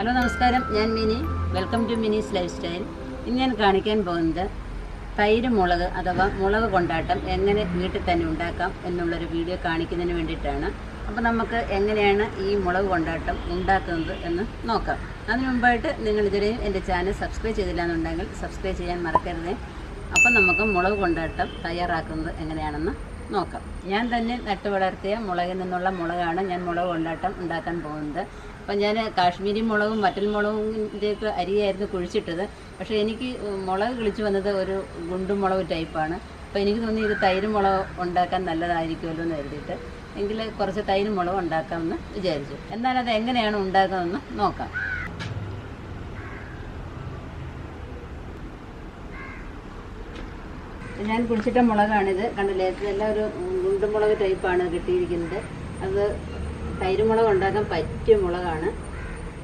Hello നമസ്കാരം, ഞാൻ Mini. Welcome to Mini's lifestyle. ഇന്ന് ഞാൻ കാണിക്കാൻ പോകുന്നത് തൈര് മുളക് അഥവാ മുളക് കൊണ്ടാട്ടം എങ്ങനെ വീട്ടിൽ തന്നെ ഉണ്ടാക്കാം എന്നുള്ളൊരു വീഡിയോ കാണിക്കുന്നതിന് വേണ്ടിയിട്ടാണ്. അപ്പോൾ നമുക്ക് എങ്ങനെയാണ് ഈ മുളക് കൊണ്ടാട്ടം ഉണ്ടാക്കുന്നത് എന്ന് നോക്കാം. അതിന് മുമ്പായിട്ട് നിങ്ങളിതുവരെയും എൻ്റെ ചാനൽ സബ്സ്ക്രൈബ് ചെയ്തില്ല എന്നുണ്ടെങ്കിൽ സബ്സ്ക്രൈബ് ചെയ്യാൻ മറക്കരുത്. അപ്പം നമുക്ക് മുളക് കൊണ്ടാട്ടം തയ്യാറാക്കുന്നത് എങ്ങനെയാണെന്ന് നോക്കാം. ഞാൻ തന്നെ നട്ടു വളർത്തിയ മുളകിൽ നിന്നുള്ള മുളകാണ് ഞാൻ മുളക് കൊണ്ടാട്ടം ഉണ്ടാക്കാൻ പോകുന്നത്. അപ്പം ഞാൻ കാശ്മീരി മുളകും വറ്റൽ മുളകിൻ്റെയൊക്കെ അരിയായിരുന്നു കുഴിച്ചിട്ടത്. പക്ഷേ എനിക്ക് മുളക് കിളിച്ചു വന്നത് ഒരു ഗുണ്ടുമുളക് ടൈപ്പാണ്. അപ്പോൾ എനിക്ക് തോന്നി ഇത് തൈര് മുളക് ഉണ്ടാക്കാൻ നല്ലതായിരിക്കുമല്ലോ എന്ന് കരുതിയിട്ട് എങ്കിൽ കുറച്ച് തൈര് മുളക് ഉണ്ടാക്കാമെന്ന് വിചാരിച്ചു. എന്നാൽ അത് എങ്ങനെയാണ് ഉണ്ടാക്കുന്നതെന്ന് നോക്കാം. ഞാൻ കുഴിച്ചിട്ട മുളകാണിത്. കണ്ടില്ലേ, ഇതെല്ലാം ഒരു ഗുണ്ടുമുളക് ടൈപ്പാണ് കിട്ടിയിരിക്കുന്നത്. അത് തൈര് മുളക് ഉണ്ടാക്കാൻ പറ്റിയ മുളകാണ്.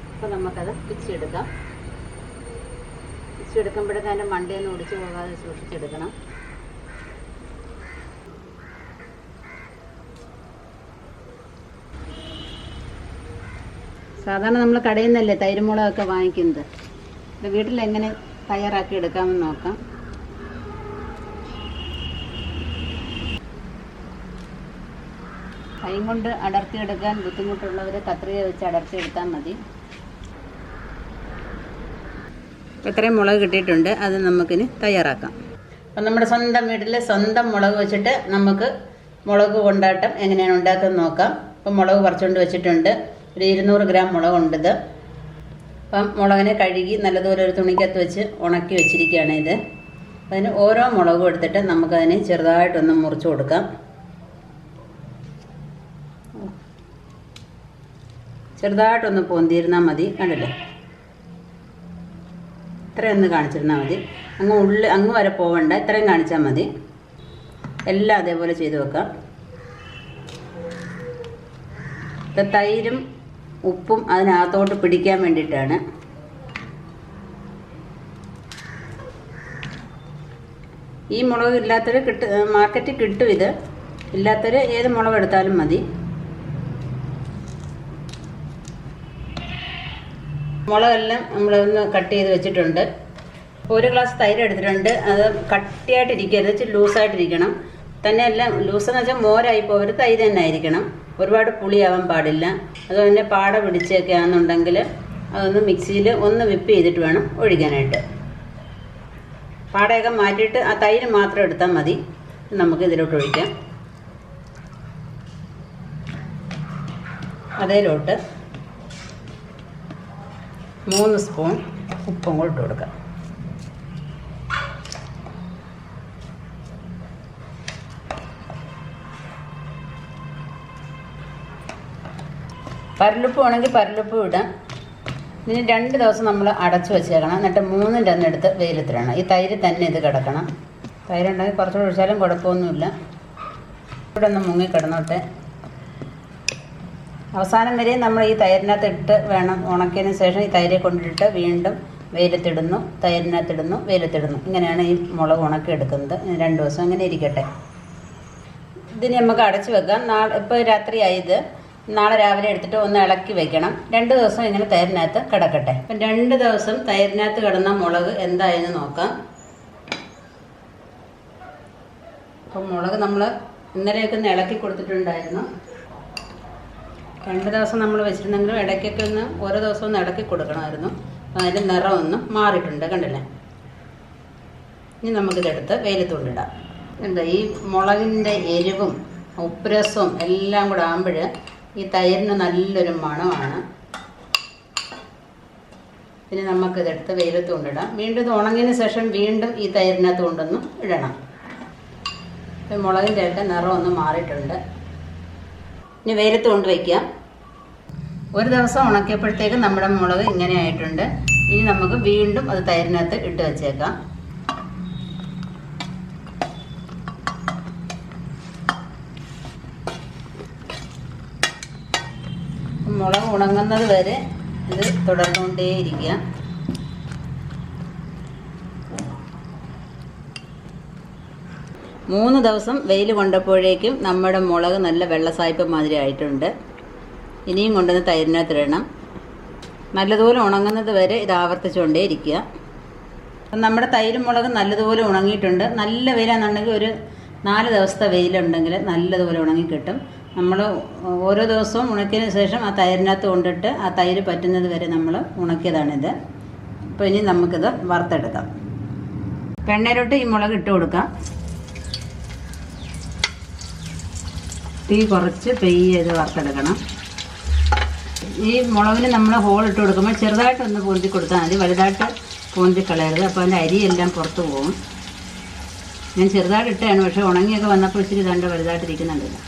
അപ്പോൾ നമുക്കത് പിച്ചെടുക്കാം. പിച്ചെടുക്കുമ്പോഴേക്കും അതിൻ്റെ മണ്ടയൊന്നും ഒടിച്ചു പോകാതെ സൂക്ഷിച്ചെടുക്കണം. സാധാരണ നമ്മൾ കടയിൽ നിന്നല്ലേ തൈര് മുളകൊക്കെ വാങ്ങിക്കുന്നത്. ഇത് വീട്ടിലെങ്ങനെ തയ്യാറാക്കി എടുക്കാമെന്ന് നോക്കാം. കൈ കൊണ്ട് അടർത്തിയെടുക്കാൻ ബുദ്ധിമുട്ടുള്ളവർ കത്രിക വെച്ച് അടർത്തിയെടുത്താൽ മതി. ഇത്രയും മുളക് കിട്ടിയിട്ടുണ്ട്, അത് നമുക്കിനി തയ്യാറാക്കാം. അപ്പം നമ്മുടെ സ്വന്തം വീട്ടിലെ സ്വന്തം മുളക് വെച്ചിട്ട് നമുക്ക് മുളക് കൊണ്ടാട്ടം എങ്ങനെയാണ് ഉണ്ടാക്കുന്നത് നോക്കാം. അപ്പം മുളക് പറിച്ചുകൊണ്ട് വെച്ചിട്ടുണ്ട്. ഒരു 200 ഗ്രാം മുളകുണ്ടിത്. അപ്പം മുളകിനെ കഴുകി നല്ലതുപോലെ ഒരു തുണിക്കകത്ത് വെച്ച് ഉണക്കി വെച്ചിരിക്കുകയാണ് ഇത്. അതിന് ഓരോ മുളകും എടുത്തിട്ട് നമുക്കതിനെ ചെറുതായിട്ടൊന്ന് മുറിച്ച് കൊടുക്കാം. ചെറുതായിട്ടൊന്ന് പൊന്തിയിരുന്നാൽ മതി. കണ്ടില്ലേ, ഇത്രയൊന്ന് കാണിച്ചിരുന്നാൽ മതി. അങ്ങ് വരെ പോവണ്ട, ഇത്രയും കാണിച്ചാൽ മതി. എല്ലാം അതേപോലെ ചെയ്ത് വെക്കാം. തൈരും ഉപ്പും അതിനകത്തോട്ട് പിടിക്കാൻ വേണ്ടിയിട്ടാണ്. ഈ മുളക് ഇല്ലാത്തവർ മാർക്കറ്റിൽ കിട്ടും. ഇത് ഇല്ലാത്തവർ ഏത് മുളക് എടുത്താലും മതി. മുളകെല്ലാം നമ്മളൊന്ന് കട്ട് ചെയ്ത് വെച്ചിട്ടുണ്ട്. 1 ഗ്ലാസ് തൈര് എടുത്തിട്ടുണ്ട്. അത് കട്ടിയായിട്ടിരിക്കരുത്, ഇച്ചിരി ലൂസായിട്ടിരിക്കണം. തന്നെ എല്ലാം ലൂസെന്ന് വെച്ചാൽ മോരായി പോകരുത്, തൈര് തന്നെ ആയിരിക്കണം. ഒരുപാട് പുളിയാവാൻ പാടില്ല. അതുപോലെ പാട പിടിച്ചൊക്കെ ആണെന്നുണ്ടെങ്കിൽ അതൊന്ന് മിക്സിയിൽ ഒന്ന് വിപ്പ് ചെയ്തിട്ട് വേണം ഒഴിക്കാനായിട്ട്. പാടയൊക്കെ മാറ്റിയിട്ട് ആ തൈര് മാത്രം എടുത്താൽ മതി. നമുക്ക് ഇതിലോട്ട് ഒഴിക്കാം. അതേലോട്ട് 3 സ്പൂൺ ഉപ്പും കൂടി ഇട്ട് കൊടുക്കാം. പരലുപ്പ് വേണമെങ്കിൽ പരലുപ്പ് ഇടാം. ഇതിന് 2 ദിവസം നമ്മൾ അടച്ചു വെച്ചേക്കണം. എന്നിട്ട് 3ൻ്റെ അന്ന് എടുത്ത് വെയിലത്തിടണം. ഈ തൈര് തന്നെ ഇത് കിടക്കണം. തൈരുണ്ടെങ്കിൽ കുറച്ചുകൂടി ഒഴിച്ചാലും കുഴപ്പമൊന്നുമില്ല. ഇവിടെ ഒന്ന് മുങ്ങി കിടന്നോട്ടെ. അവസാനം വരെ നമ്മൾ ഈ തൈരിനകത്ത് ഇട്ട് വേണം. ഉണക്കിയതിന് ശേഷം ഈ തൈരെ കൊണ്ടിട്ട് വീണ്ടും വെയിലത്തിടുന്നു, തൈരിനകത്തിടുന്നു, വെയിലത്തിടുന്നു. ഇങ്ങനെയാണ് ഈ മുളക് ഉണക്കിയെടുക്കുന്നത്. 2 ദിവസം അങ്ങനെ ഇരിക്കട്ടെ. ഇതിന് നമുക്ക് അടച്ചു വെക്കാം. ഇപ്പോൾ രാത്രിയായത്, നാളെ രാവിലെ എടുത്തിട്ട് ഒന്ന് ഇളക്കി വെക്കണം. 2 ദിവസം ഇങ്ങനെ തൈരിനകത്ത് കിടക്കട്ടെ. അപ്പം 2 ദിവസം തൈരിനകത്ത് കിടന്ന മുളക് എന്തായെന്ന് നോക്കാം. അപ്പം മുളക് നമ്മൾ ഇന്നലെയൊക്കെ ഒന്ന് ഇളക്കി കൊടുത്തിട്ടുണ്ടായിരുന്നു. 2 ദിവസം നമ്മൾ വെച്ചിട്ടുണ്ടെങ്കിലും ഇടയ്ക്കൊക്കെ ഒന്ന് ഓരോ ദിവസം ഒന്ന് ഇളക്കി കൊടുക്കണമായിരുന്നു. അതിൻ്റെ നിറം ഒന്ന് മാറിയിട്ടുണ്ട്, കണ്ടില്ലേ. ഇനി നമുക്കിതെടുത്ത് വെയിലത്തുകൊണ്ടിടാം. എന്താ ഈ മുളകിൻ്റെ എരിവും ഉപ്പുരസവും എല്ലാം കൂടെ ആകുമ്പോൾ ഈ തൈരിന് നല്ലൊരു മണമാണ്. പിന്നെ നമുക്കിതെടുത്ത് വെയിലത്ത് കൊണ്ടിടാം. വീണ്ടും ഇത് ഉണങ്ങിയതിന് ശേഷം വീണ്ടും ഈ തൈരിനകത്ത് കൊണ്ടൊന്ന് ഇടണം. ഇപ്പം മുളകിൻ്റെ ഒക്കെ നിറം ഒന്ന് മാറിയിട്ടുണ്ട്. ഇനി വെയിലത്ത് കൊണ്ട് വയ്ക്കാം. 1 ദിവസം ഉണക്കിയപ്പോഴത്തേക്ക് നമ്മുടെ മുളക് ഇങ്ങനെ ആയിട്ടുണ്ട്. ഇനി നമുക്ക് വീണ്ടും അത് തൈരിനകത്ത് ഇട്ട് വെച്ചേക്കാം. മുളക് ഉണങ്ങുന്നത് വരെ ഇത് തുടർന്നുകൊണ്ടേയിരിക്കുക. മൂന്ന് ദിവസം വെയിൽ കൊണ്ടപ്പോഴേക്കും നമ്മുടെ മുളക് നല്ല വെള്ളസായ്പ മാതിരി ആയിട്ടുണ്ട്. ഇനിയും കൊണ്ടുവന്ന് തൈരിനകത്തിടണം. നല്ലതുപോലെ ഉണങ്ങുന്നത് വരെ ഇത് ആവർത്തിച്ചുകൊണ്ടേ ഇരിക്കുക. അപ്പം നമ്മുടെ തൈരും മുളകും നല്ലതുപോലെ ഉണങ്ങിയിട്ടുണ്ട്. നല്ല വെയിലാണെന്നുണ്ടെങ്കിൽ ഒരു 4 ദിവസത്തെ വെയിലുണ്ടെങ്കിൽ നല്ലതുപോലെ ഉണങ്ങിക്കിട്ടും. നമ്മൾ ഓരോ ദിവസവും ഉണക്കിയതിന് ശേഷം ആ തൈരിനകത്ത് കൊണ്ടിട്ട് ആ തൈര് പറ്റുന്നത് വരെ നമ്മൾ ഉണക്കിയതാണിത്. അപ്പോൾ ഇനി നമുക്കിത് വറുത്തെടുക്കാം. എണ്ണയിലോട്ട് ഈ മുളക് ഇട്ട് കൊടുക്കാം. തീ കുറച്ച് പെയ്യ് ഇത് വറുത്തെടുക്കണം. ഈ മുളകിന് നമ്മൾ ഹോൾ ഇട്ട് കൊടുക്കുമ്പോൾ ചെറുതായിട്ടൊന്ന് പൊന്തി കൊടുത്താൽ മതി, വലുതായിട്ട് പൊന്തി കളയരുത്. അപ്പോൾ അതിൻ്റെ അരിയെല്ലാം പുറത്ത് പോകും. ഞാൻ ചെറുതായിട്ട് ഇട്ടാണ്, പക്ഷേ ഉണങ്ങിയൊക്കെ വന്നപ്പോൾ ഇച്ചിരി ദണ്ട് വലുതായിട്ടിരിക്കുന്നുണ്ടല്ലോ.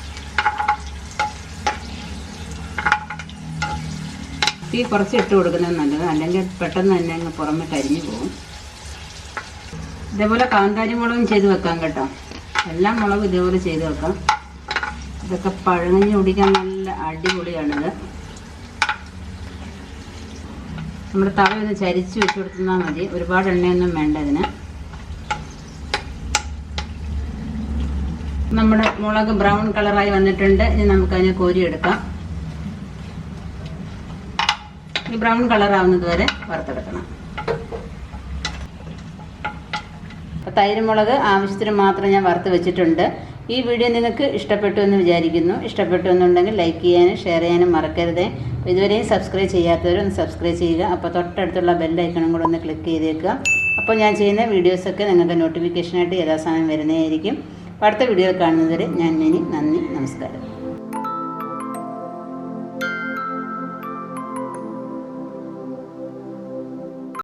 തീ കുറച്ച് ഇട്ട് കൊടുക്കുന്നത് നല്ലത്, അല്ലെങ്കിൽ പെട്ടെന്ന് തന്നെ അങ്ങ് പുറമെ കരിഞ്ഞു പോകും. ഇതേപോലെ കാന്താരി മുളകും ചെയ്ത് വെക്കാം കേട്ടോ. എല്ലാ മുളകും ഇതേപോലെ ചെയ്ത് വെക്കാം. ഇതൊക്കെ പഴങ്ങഞ്ഞ് കുടിക്കാൻ നല്ല അടിപൊളിയാണിത്. നമ്മുടെ തവ ഒന്ന് ചരിച്ച് വെച്ച് കൊടുത്താൽ മതി, ഒരുപാട് എണ്ണയൊന്നും വേണ്ട ഇതിന്. നമ്മുടെ മുളക് ബ്രൗൺ കളറായി വന്നിട്ടുണ്ട്. ഇനി നമുക്കതിനെ കോരിയെടുക്കാം. ഈ ബ്രൗൺ കളറാവുന്നത് വരെ വറുത്തെടുക്കണം. തൈര് മുളക് ആവശ്യത്തിന് മാത്രം ഞാൻ വറുത്ത് വെച്ചിട്ടുണ്ട്. ഈ വീഡിയോ നിങ്ങൾക്ക് ഇഷ്ടപ്പെട്ടു എന്ന് വിചാരിക്കുന്നു. ഇഷ്ടപ്പെട്ടു എന്നുണ്ടെങ്കിൽ ലൈക്ക് ചെയ്യാനും ഷെയർ ചെയ്യാനും മറക്കരുത്. ഇതുവരെയും സബ്സ്ക്രൈബ് ചെയ്യാത്തവരൊന്ന് സബ്സ്ക്രൈബ് ചെയ്യുക. അപ്പോൾ തൊട്ടടുത്തുള്ള ബെല്ലൈക്കണും കൂടെ ഒന്ന് ക്ലിക്ക് ചെയ്തേക്കുക. അപ്പോൾ ഞാൻ ചെയ്യുന്ന വീഡിയോസൊക്കെ നിങ്ങൾക്ക് നോട്ടിഫിക്കേഷനായിട്ട് യഥാസമയം വരുന്നതായിരിക്കും. അടുത്ത വീഡിയോയിൽ കാണുന്നതുവരെ ഞാൻ മിനി. നന്ദി, നമസ്കാരം.